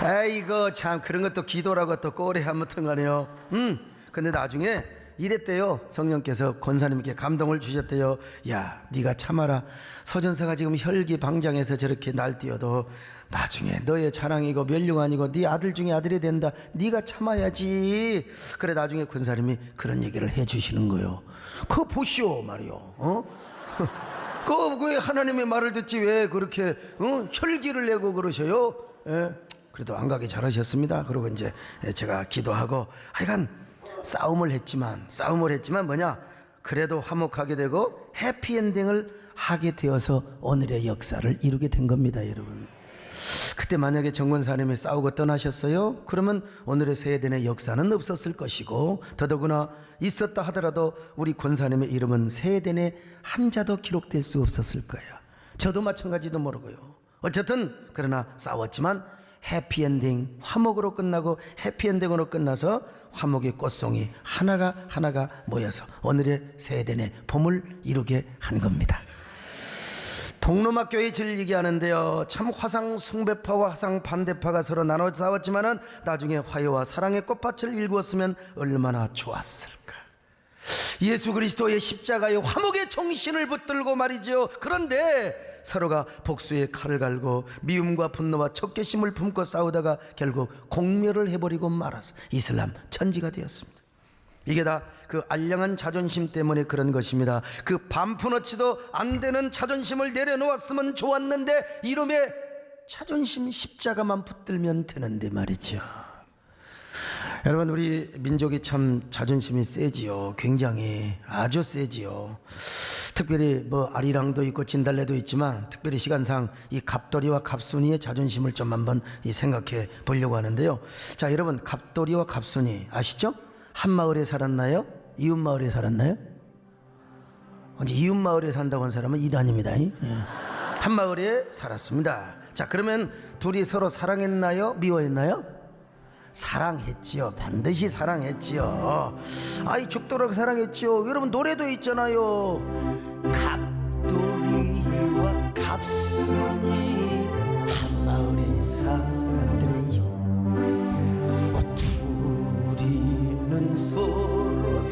아이고 참 그런 것도 기도라고 또 꼬리 한무튼 가네요. 근데 나중에 이랬대요. 성령께서 권사님께 감동을 주셨대요. 야 네가 참아라. 서전사가 지금 혈기방장해서 저렇게 날뛰어도 나중에 너의 자랑이고 멸류관이고 네 아들 중에 아들이 된다. 네가 참아야지. 그래 나중에 권사님이 그런 얘기를 해주시는 거요. 그거 보시오 말이요. 그 하나님의 말을 듣지 왜 그렇게 혈기를 내고 그러셔요. 그래도 안 가게 잘하셨습니다. 그리고 이제 제가 기도하고 하여간 싸움을 했지만 뭐냐 그래도 화목하게 되고 해피엔딩을 하게 되어서 오늘의 역사를 이루게 된 겁니다. 여러분 그때 만약에 정권사님이 싸우고 떠나셨어요 그러면 오늘의 세대의 역사는 없었을 것이고 더더구나 있었다 하더라도 우리 권사님의 이름은 세대의 한자도 기록될 수 없었을 거예요. 저도 마찬가지도 모르고요. 어쨌든 그러나 싸웠지만 해피엔딩 화목으로 끝나고 해피엔딩으로 끝나서 화목의 꽃송이 하나가 모여서 오늘의 세대의 봄을 이루게 한 겁니다. 동로막교회 즐기게 하는데요 참 화상 숭배파와 화상 반대파가 서로 나눠 싸웠지만은 나중에 화해와 사랑의 꽃밭을 일구었으면 얼마나 좋았을까. 예수 그리스도의 십자가의 화목의 정신을 붙들고 말이죠. 그런데 서로가 복수의 칼을 갈고 미움과 분노와 적개심을 품고 싸우다가 결국 공멸을 해버리고 말아서 이슬람 천지가 되었습니다. 이게 다 그 알량한 자존심 때문에 그런 것입니다. 그 반푼어치도 안 되는 자존심을 내려놓았으면 좋았는데 이놈의 자존심 십자가만 붙들면 되는데 말이죠. 여러분, 우리 민족이 참 자존심이 세지요. 굉장히 아주 세지요. 특별히 뭐 아리랑도 있고 진달래도 있지만 특별히 시간상 이 갑돌이와 갑순이의 자존심을 좀 한번 생각해 보려고 하는데요. 자, 여러분, 갑돌이와 갑순이 아시죠? 한 마을에 살았나요? 이웃 마을에 살았나요? 이웃 마을에 산다고 한 사람은 이단입니다. 한 마을에 살았습니다. 자, 그러면 둘이 서로 사랑했나요? 미워했나요? 사랑했지요. 반드시 사랑했지요. 아이, 죽도록 사랑했지요. 여러분, 노래도 있잖아요. 갑돌이와 갑순이 한 마을에 살았더래요. 둘이는 서로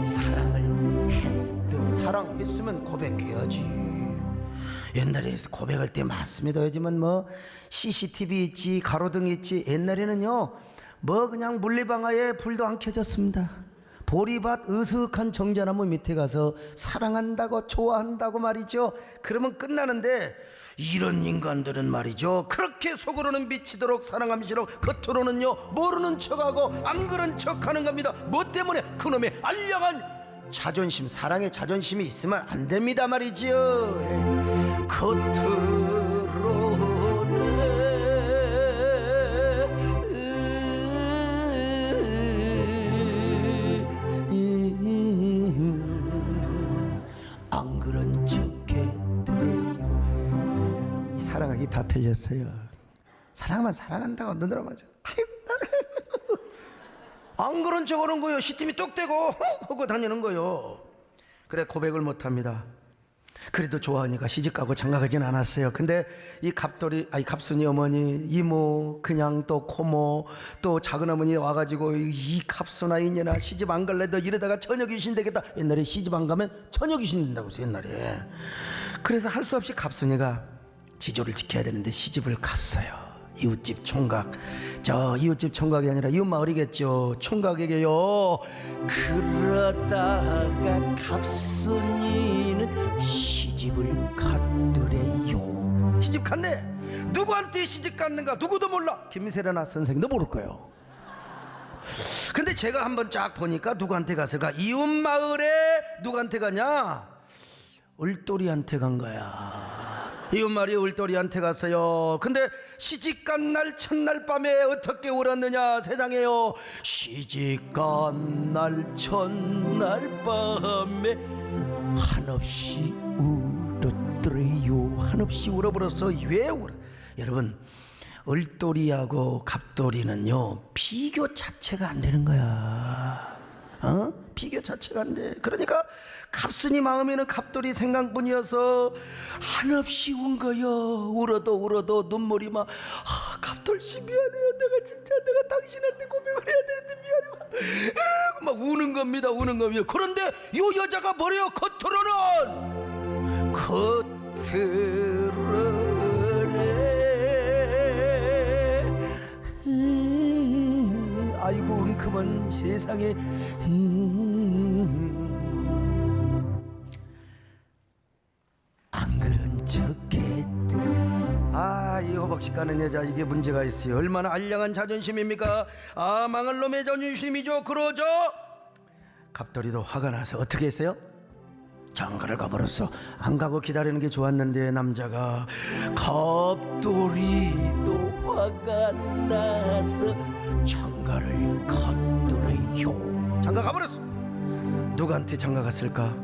사랑을 했던. 사랑했으면 고백해야지. 옛날에 고백할 때 많습니다. 요즘은 뭐 CCTV 있지, 가로등 있지. 옛날에는요 뭐 그냥 물리방아에 불도 안 켜졌습니다. 보리밭 으슥한 정자나무 밑에 가서 사랑한다고 좋아한다고 말이죠. 그러면 끝나는데, 이런 인간들은 말이죠, 그렇게 속으로는 미치도록 사랑함시록 겉으로는요 모르는 척하고 안 그런 척하는 겁니다. 뭐 때문에? 그놈의 알량한 자존심, 사랑의 자존심이 있으면 안 됩니다 말이지요. 겉으로는 안 그런 척해드려요. 이 사랑하기 다 틀렸어요. 사랑만 사랑한다고 눈으로 맞아. 안 그런 척 하는 거예요. 시팀이 똑 떼고 하고 다니는 거예요. 그래, 고백을 못합니다. 그래도 좋아하니까 시집가고 장가가진 않았어요. 근데 이 갑순이 어머니, 이모, 그냥 또 고모, 또 작은 어머니 와가지고 이 갑순아 이년아 시집 안 갈래? 너 이러다가 처녀 귀신 되겠다. 옛날에 시집 안 가면 처녀 귀신 된다고 했어요, 옛날에. 그래서 할 수 없이 갑순이가 지조를 지켜야 되는데 시집을 갔어요. 이웃집 총각, 저 이웃집 총각이 아니라 이웃 마을이겠죠. 총각에게요. 그러다가 갑순이는 시집을 갔더래요. 시집 갔네. 누구한테 시집 갔는가 누구도 몰라. 김세라나 선생도 모를 거예요. 근데 제가 한번 쫙 보니까 누구한테 갔을까? 이웃 마을에 누구한테 가냐? 을돌이한테 간 거야. 이웃 마을이 을돌이한테 갔어요. 근데 시집간 날 첫날 밤에 어떻게 울었느냐 세상에요. 시집간 날 첫날 밤에 한없이 울었더래요. 한없이 울어버렸어. 왜 울어? 여러분, 을돌이하고 갑돌이는요 비교 자체가 안 되는 거야. 비교 자체가 안 돼. 그러니까 갑순이 마음에는 갑돌이 생각뿐이어서 한없이 운 거요. 울어도 눈물이 막, 갑돌씨 미안해요. 내가 당신한테 고백을 해야 되는데 미안해요. 막 우는 겁니다. 그런데 요 여자가 뭐래요? 겉으로는 아이고 은큼한 세상에. 안 그런 척해도. 이 호박씨 가는 여자, 이게 문제가 있어요. 얼마나 알량한 자존심입니까? 망할 놈의 자존심이죠. 그러죠. 갑돌이도 화가 나서 어떻게 했어요? 장가를 가버렸어. 안 가고 기다리는 게 좋았는데 남자가. 갑돌이도 화가 나서 장가를 갔더래요. 장가 가버렸어. 누구한테 장가 갔을까?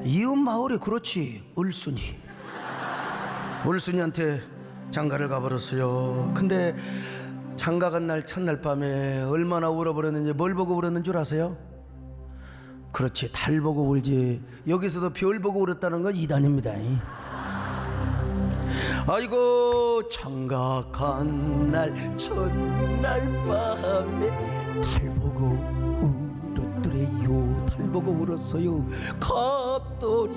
이웃 마을에. 그렇지, 을순이한테 장가를 가버렸어요. 근데 장가 간 날 첫날 밤에 얼마나 울어버렸는지. 뭘 보고 울었는 줄 아세요? 그렇지, 달 보고 울지. 여기서도 별 보고 울었다는 건 이단입니다. 아이고, 장가 간 날 첫날 밤에 달 보고 울었더래요. 달 보고 울었어요. 갑돌이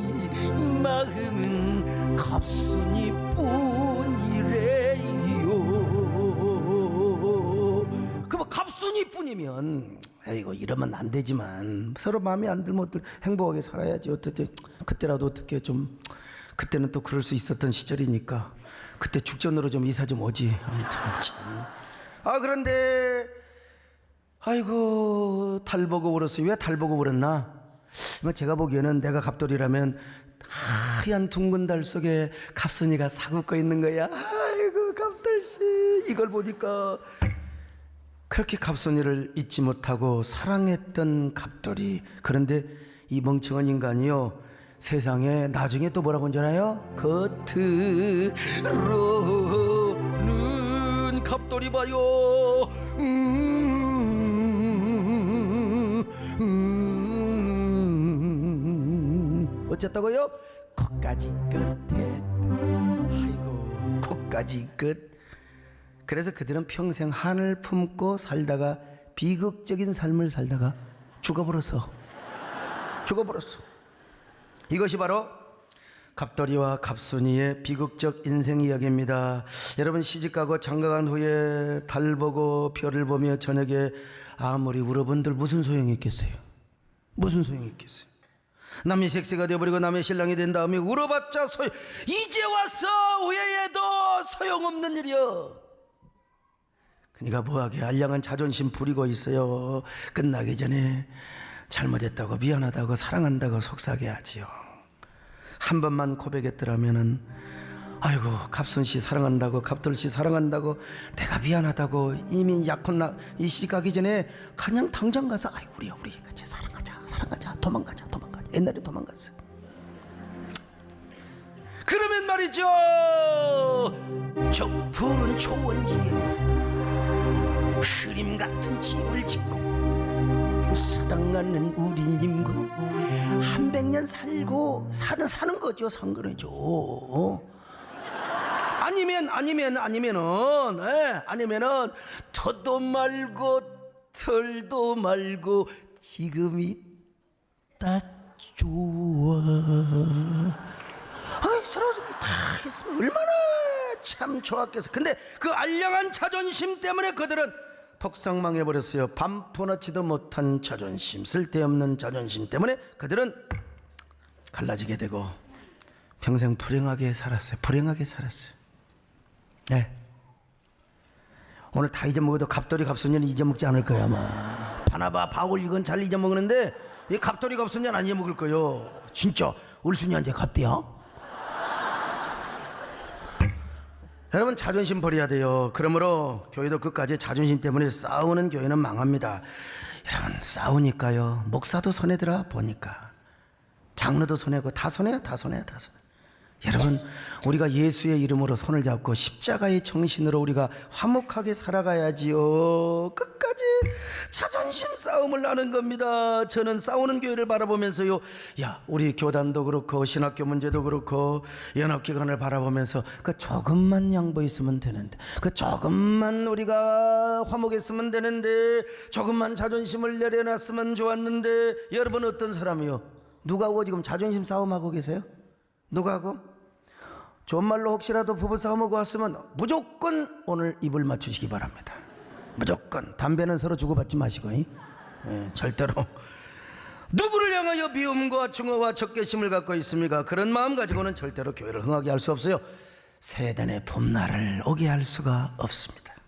마음은 갑순이 뿐이래요. 그럼 갑순이 뿐이면 이거 이러면 안 되지만 서로 마음에 안 들면 행복하게 살아야지. 어떻게 그때라도 어떻게 좀, 그때는 또 그럴 수 있었던 시절이니까 그때 죽전으로 좀 이사 좀 오지. 아무튼 참. 그런데 아이고 달 보고 울었어요. 왜 달 보고 울었나? 제가 보기에는 내가 갑돌이라면 하얀 둥근 달 속에 갑순이가 사고꺼 있는 거야. 아이고 갑돌씨, 이걸 보니까 그렇게 갑순이를 잊지 못하고 사랑했던 갑돌이. 그런데 이 멍청한 인간이요, 세상에 나중에 또 뭐라고 하잖아요. 겉으로는 갑돌이 봐요. 어쨌다고요? 코까지 끝에. 아이고 코까지 끝. 그래서 그들은 평생 한을 품고 살다가 비극적인 삶을 살다가 죽어버렸어. 이것이 바로 갑돌이와 갑순이의 비극적 인생 이야기입니다. 여러분, 시집가고 장가간 후에 달 보고 별을 보며 저녁에 아무리 울어본들 무슨 소용이 있겠어요? 남의 색세가 되어버리고 남의 신랑이 된 다음에 울어봤자 이제 와서 후회해도 소용없는 일이여. 그러니까 뭐하게 알량한 자존심 부리고 있어요. 끝나기 전에 잘못했다고, 미안하다고, 사랑한다고 속삭여 하지요. 한 번만 고백했더라면은, 아이고 갑순씨 사랑한다고, 갑돌씨 사랑한다고, 내가 미안하다고, 이미 약혼 이 시집 가기 전에 그냥 당장 가서 아이고 우리 같이 사랑하자, 도망가자. 옛날에 도망갔어. 그러면 말이죠, 저 푸른 초원 위에 그림 같은 집을 짓고 사랑하는 우리 님과 100년 살고 사는 거죠. 상관이죠. 아니면은 터도 말고 털도 말고 지금이 딱 좋아. 서로 다 했으면 얼마나 참 좋았겠어. 근데 그 알량한 자존심 때문에 그들은 폭삭망해버렸어요. 반푼어치도 못한 자존심, 쓸데없는 자존심 때문에 그들은 갈라지게 되고 평생 불행하게 살았어요. 네. 오늘 다 잊어먹어도 갑돌이 갑순이는 잊어먹지 않을 거야 아마. 바나바, 바울 이건 잘 잊어먹는데 이 갑돌이 갑순이는 안 잊어먹을 거예요. 진짜 울순이한테 갔대요. 여러분, 자존심 버려야 돼요. 그러므로 교회도 끝까지 자존심 때문에 싸우는 교회는 망합니다. 여러분, 싸우니까요, 목사도 손해더라 보니까 장로도 손해고 다 손해야. 여러분, 우리가 예수의 이름으로 손을 잡고 십자가의 정신으로 우리가 화목하게 살아가야지요. 끝까지 자존심 싸움을 하는 겁니다. 저는 싸우는 교회를 바라보면서요, 우리 교단도 그렇고 신학교 문제도 그렇고 연합기관을 바라보면서 그 조금만 양보했으면 되는데, 그 조금만 우리가 화목했으면 되는데, 조금만 자존심을 내려놨으면 좋았는데, 여러분 어떤 사람이요? 누가하고 지금 자존심 싸움하고 계세요? 누가하고? 좋은 말로 혹시라도 부부싸움하고 왔으면 무조건 오늘 입을 맞추시기 바랍니다. 무조건. 담배는 서로 주고받지 마시고, 절대로. 누구를 향하여 미움과 증오와 적개심을 갖고 있습니까? 그런 마음 가지고는 절대로 교회를 흥하게 할 수 없어요. 세단의 봄날을 오게 할 수가 없습니다.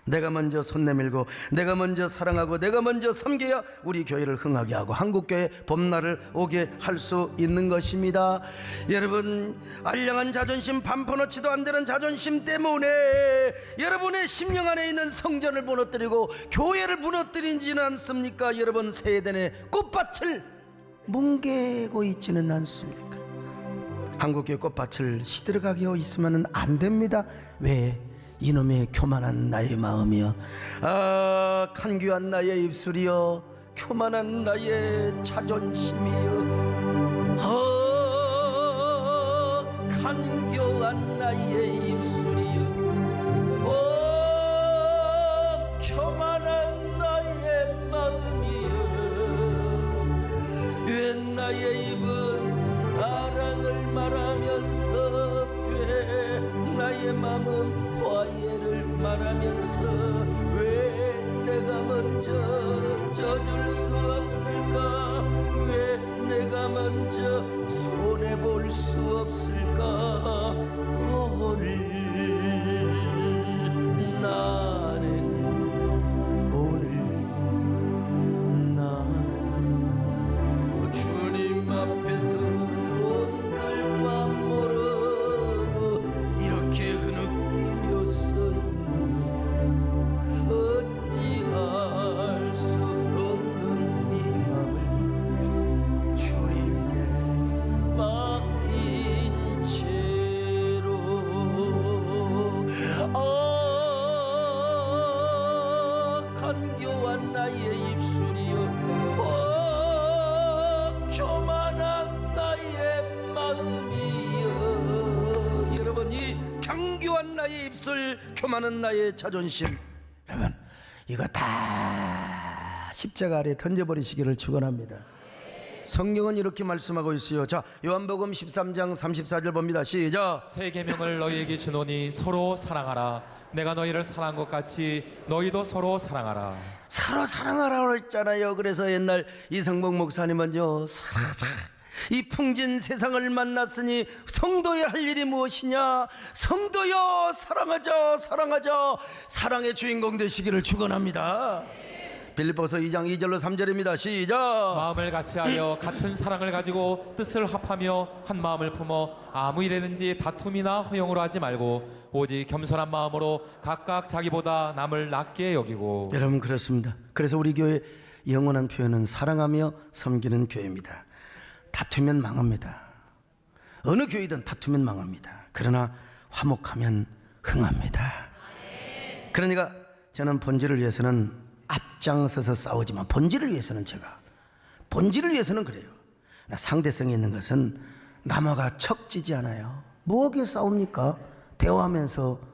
내가 먼저 손 내밀고, 내가 먼저 사랑하고, 내가 먼저 섬겨야 우리 교회를 흥하게 하고 한국교회 봄날을 오게 할 수 있는 것입니다. 여러분, 알량한 자존심, 반푼어치도 안 되는 자존심 때문에 여러분의 심령 안에 있는 성전을 무너뜨리고 교회를 무너뜨리지는 않습니까? 여러분, 세대의 꽃밭을 뭉개고 있지는 않습니까? 한국교회 꽃밭을 시들어가게 있으면 안 됩니다. 왜? 이놈의 교만한 나의 마음이여, 간교한 나의 입술이여, 교만한 나의 자존심이여, 간교한 나의 입술이여, 교만한 나의 마음이여, 왜 나의 입은 사랑을 말하면서, 왜 나의 마음은 화해를 말하면서, 왜 내가 먼저 져줄 수 없을까? 왜 내가 먼저 손해볼 수 없을까? 오늘 나는 간교한 나의 입술이여 교만한 나의 마음이여. 여러분, 이 강교한 나의 입술, 교만한 나의 자존심, 여러분 이거 다 십자가 아래 던져버리시기를 축원합니다. 성경은 이렇게 말씀하고 있어요. 자, 요한복음 13장 34절 봅니다. 시작. 새 계명을 너희에게 주노니 서로 사랑하라. 내가 너희를 사랑한 것 같이 너희도 서로 사랑하라. 서로 사랑하라고 했잖아요. 그래서 옛날 이성복 목사님은요, 사랑하자. 이 풍진 세상을 만났으니 성도의 할 일이 무엇이냐? 성도여 사랑하자, 사랑하자. 사랑의 주인공 되시기를 축원합니다. 빌립보서 2장 2절로 3절입니다. 시작. 마음을 같이하여 같은 사랑을 가지고 뜻을 합하며 한 마음을 품어 아무 일에든지 다툼이나 허용으로 하지 말고 오직 겸손한 마음으로 각각 자기보다 남을 낮게 여기고. 여러분, 그렇습니다. 그래서 우리 교회 영원한 표현은 사랑하며 섬기는 교회입니다. 다투면 망합니다. 어느 교회든 다투면 망합니다. 그러나 화목하면 흥합니다. 그러니까 저는 본질을 위해서는 앞장서서 싸우지만 본질을 위해서는 본질을 위해서는 그래요. 상대성이 있는 것은 남아가 척지지 않아요. 뭐하게 싸웁니까? 대화하면서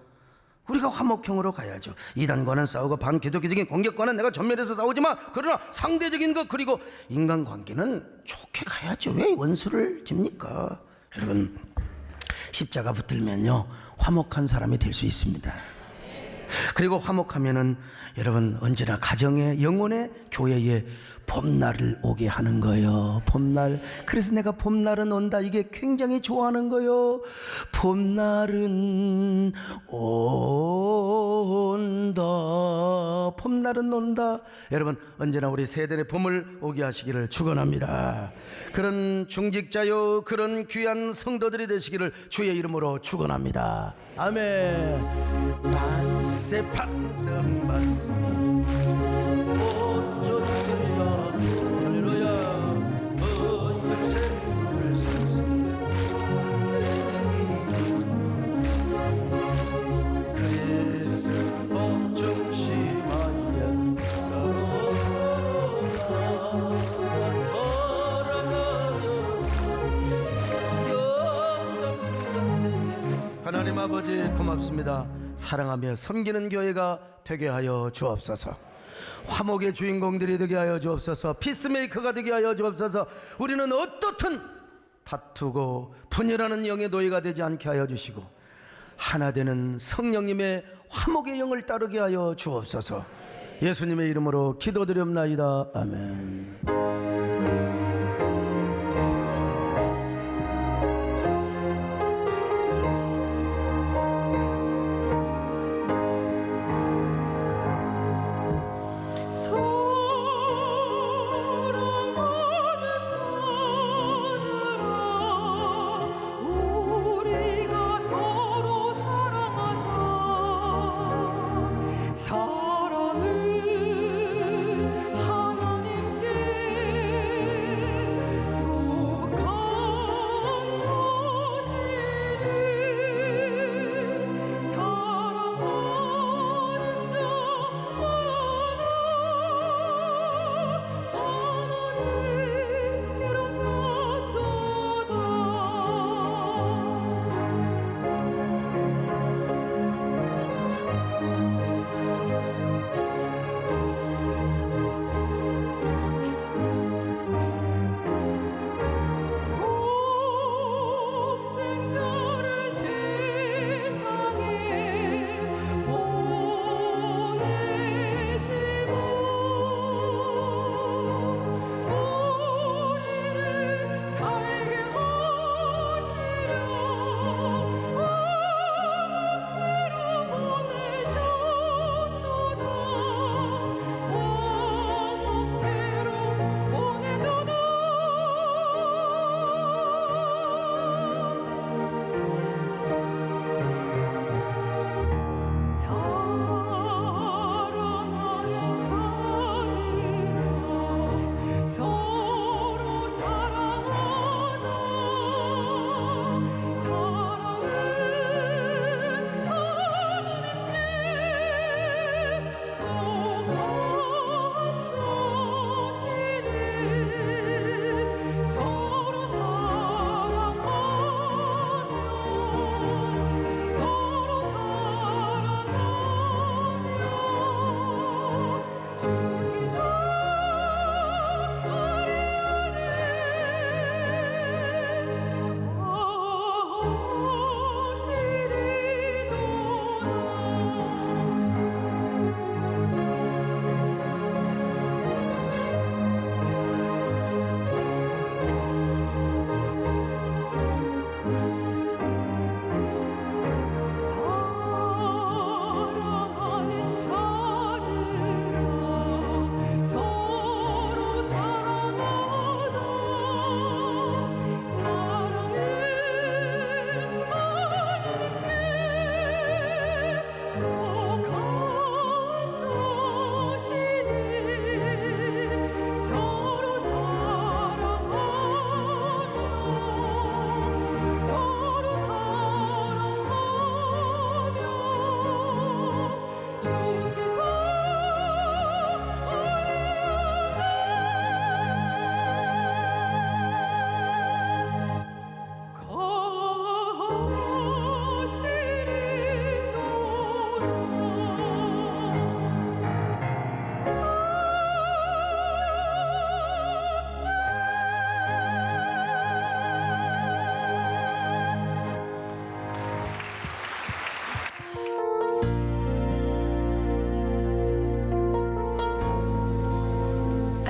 우리가 화목형으로 가야죠. 이단과는 싸우고 반기독교적인 공격과는 내가 전면에서 싸우지만 그러나 상대적인 것, 그리고 인간관계는 좋게 가야죠. 왜 원수를 집니까? 여러분, 십자가 붙들면요 화목한 사람이 될 수 있습니다. 그리고 화목하면은 여러분 언제나 가정에, 영혼의, 교회에 봄날을 오게 하는 거예요. 봄날. 그래서 내가 봄날은 온다 이게 굉장히 좋아하는 거예요. 봄날은 온다. 봄날은 온다. 여러분 언제나 우리 세대의 봄을 오게 하시기를 축원합니다. 그런 중직자요, 그런 귀한 성도들이 되시기를 주의 이름으로 축원합니다. 아멘. 반세 반성 반성 하나님 아버지 고맙습니다. 사랑하며 섬기는 교회가 되게 하여 주옵소서. 화목의 주인공들이 되게 하여 주옵소서. 피스메이커가 되게 하여 주옵소서. 우리는 어떻든 다투고 분열하는 영의 노예가 되지 않게 하여 주시고 하나 되는 성령님의 화목의 영을 따르게 하여 주옵소서. 예수님의 이름으로 기도드렸나이다. 아멘. 사랑은 하나님께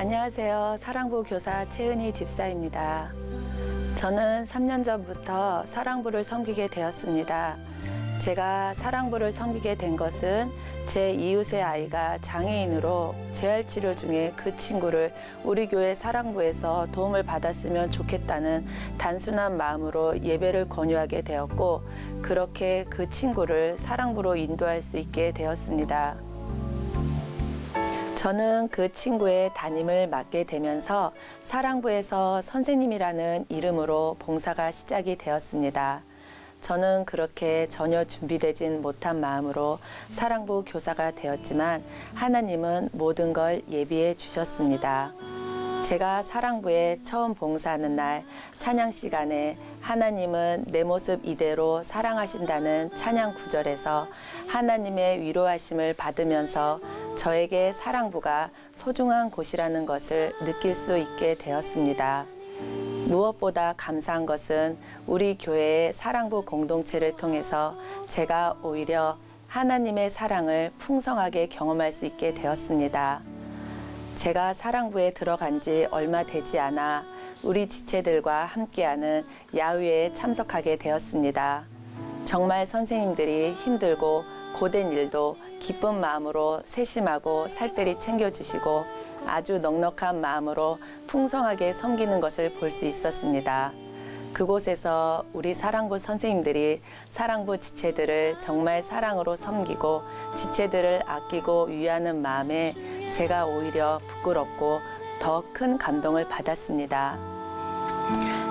안녕하세요. 사랑부 교사 최은희 집사입니다. 저는 3년 전부터 사랑부를 섬기게 되었습니다. 제가 사랑부를 섬기게 된 것은 제 이웃의 아이가 장애인으로 재활치료 중에 그 친구를 우리 교회 사랑부에서 도움을 받았으면 좋겠다는 단순한 마음으로 예배를 권유하게 되었고, 그렇게 그 친구를 사랑부로 인도할 수 있게 되었습니다. 저는 그 친구의 담임을 맡게 되면서 사랑부에서 선생님이라는 이름으로 봉사가 시작이 되었습니다. 저는 그렇게 전혀 준비되진 못한 마음으로 사랑부 교사가 되었지만 하나님은 모든 걸 예비해 주셨습니다. 제가 사랑부에 처음 봉사하는 날 찬양 시간에 하나님은 내 모습 이대로 사랑하신다는 찬양 구절에서 하나님의 위로하심을 받으면서 저에게 사랑부가 소중한 곳이라는 것을 느낄 수 있게 되었습니다. 무엇보다 감사한 것은 우리 교회의 사랑부 공동체를 통해서 제가 오히려 하나님의 사랑을 풍성하게 경험할 수 있게 되었습니다. 제가 사랑부에 들어간 지 얼마 되지 않아 우리 지체들과 함께하는 야유회에 참석하게 되었습니다. 정말 선생님들이 힘들고 고된 일도 기쁜 마음으로 세심하고 살뜰히 챙겨주시고 아주 넉넉한 마음으로 풍성하게 섬기는 것을 볼 수 있었습니다. 그곳에서 우리 사랑부 선생님들이 사랑부 지체들을 정말 사랑으로 섬기고 지체들을 아끼고 위하는 마음에 제가 오히려 부끄럽고 더 큰 감동을 받았습니다.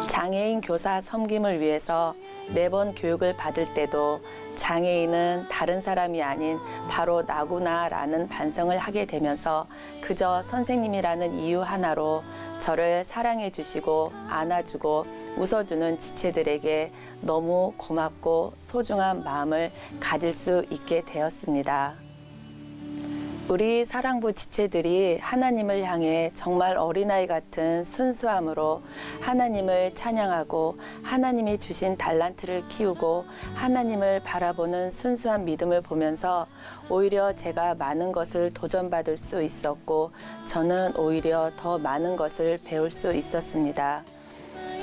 장애인 교사 섬김을 위해서 매번 교육을 받을 때도 장애인은 다른 사람이 아닌 바로 나구나라는 반성을 하게 되면서 그저 선생님이라는 이유 하나로 저를 사랑해 주시고 안아주고 웃어주는 지체들에게 너무 고맙고 소중한 마음을 가질 수 있게 되었습니다. 우리 사랑부 지체들이 하나님을 향해 정말 어린아이 같은 순수함으로 하나님을 찬양하고 하나님이 주신 달란트를 키우고 하나님을 바라보는 순수한 믿음을 보면서 오히려 제가 많은 것을 도전받을 수 있었고 저는 오히려 더 많은 것을 배울 수 있었습니다.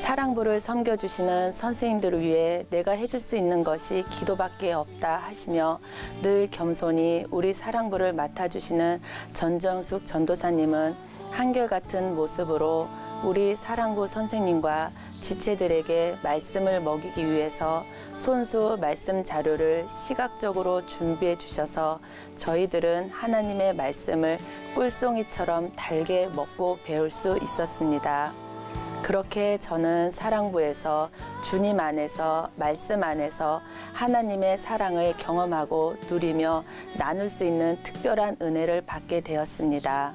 사랑부를 섬겨주시는 선생님들을 위해 내가 해줄 수 있는 것이 기도밖에 없다 하시며 늘 겸손히 우리 사랑부를 맡아주시는 전정숙 전도사님은 한결같은 모습으로 우리 사랑부 선생님과 지체들에게 말씀을 먹이기 위해서 손수 말씀 자료를 시각적으로 준비해 주셔서 저희들은 하나님의 말씀을 꿀송이처럼 달게 먹고 배울 수 있었습니다. 그렇게 저는 사랑부에서 주님 안에서 말씀 안에서 하나님의 사랑을 경험하고 누리며 나눌 수 있는 특별한 은혜를 받게 되었습니다.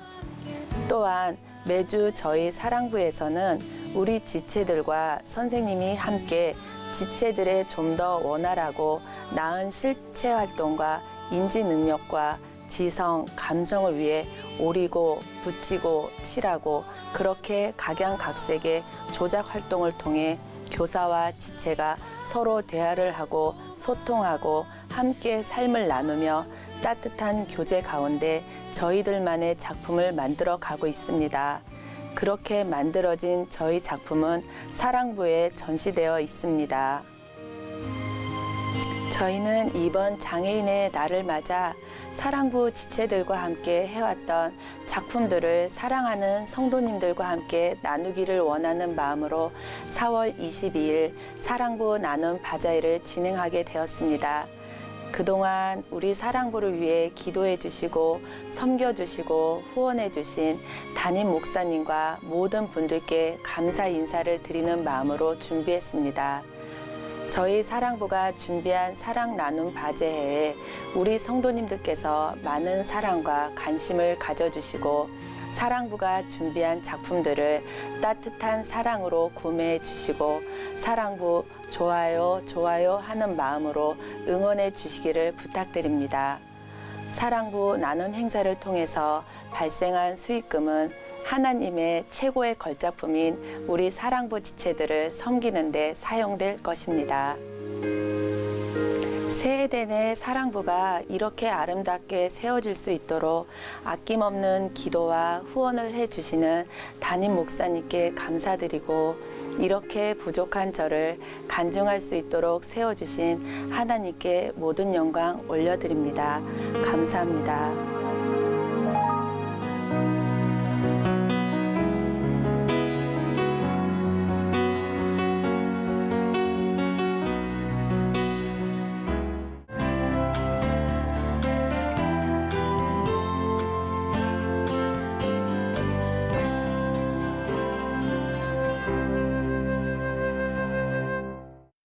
또한 매주 저희 사랑부에서는 우리 지체들과 선생님이 함께 지체들의 좀 더 원활하고 나은 실체 활동과 인지 능력과 지성, 감성을 위해 오리고 붙이고 칠하고 그렇게 각양각색의 조작 활동을 통해 교사와 지체가 서로 대화를 하고 소통하고 함께 삶을 나누며 따뜻한 교제 가운데 저희들만의 작품을 만들어 가고 있습니다. 그렇게 만들어진 저희 작품은 사랑부에 전시되어 있습니다. 저희는 이번 장애인의 날을 맞아 사랑부 지체들과 함께 해왔던 작품들을 사랑하는 성도님들과 함께 나누기를 원하는 마음으로 4월 22일 사랑부 나눔 바자회를 진행하게 되었습니다. 그동안 우리 사랑부를 위해 기도해 주시고 섬겨 주시고 후원해 주신 담임 목사님과 모든 분들께 감사 인사를 드리는 마음으로 준비했습니다. 저희 사랑부가 준비한 사랑 나눔 바제회에 우리 성도님들께서 많은 사랑과 관심을 가져주시고 사랑부가 준비한 작품들을 따뜻한 사랑으로 구매해 주시고 사랑부 좋아요 좋아요 하는 마음으로 응원해 주시기를 부탁드립니다. 사랑부 나눔 행사를 통해서 발생한 수익금은 하나님의 최고의 걸작품인 우리 사랑부 지체들을 섬기는 데 사용될 것입니다. 새해대 내 사랑부가 이렇게 아름답게 세워질 수 있도록 아낌없는 기도와 후원을 해주시는 담임 목사님께 감사드리고 이렇게 부족한 저를 간증할 수 있도록 세워주신 하나님께 모든 영광 올려드립니다. 감사합니다.